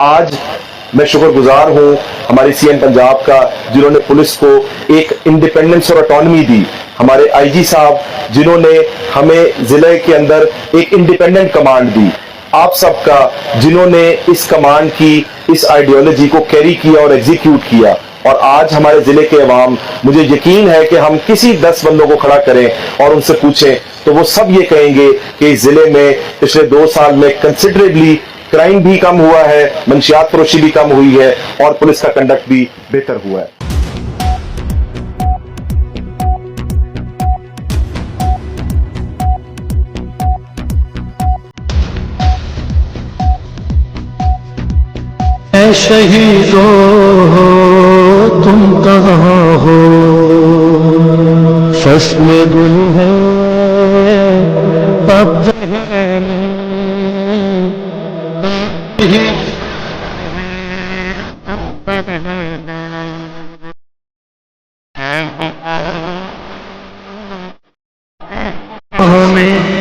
आज मैं शुक्रगुजार हूं हमारे सीएम पंजाब का, जिन्होंने पुलिस को एक इंडिपेंडेंस और ऑटोनॉमी दी। हमारे आईजी साहब जिन्होंने हमें जिले के अंदर एक इंडिपेंडेंट कमांड दी। आप सबका जिन्होंने इस कमांड की इस आइडियोलॉजी को कैरी किया और एग्जीक्यूट किया। और आज हमारे जिले के अवाम, मुझे यकीन है कि हम किसी 10 बंदों को खड़ा करें और उनसे पूछें तो वो सब ये कहेंगे कि इस जिले में पिछले 2 साल में कंसिडरेबली क्राइम भी कम हुआ है, मंशियात फरोशी भी कम हुई है और पुलिस का कंडक्ट भी बेहतर हुआ है। ऐ शहीदों तुम कहाँ हो, फस्ल गुल है अब हमें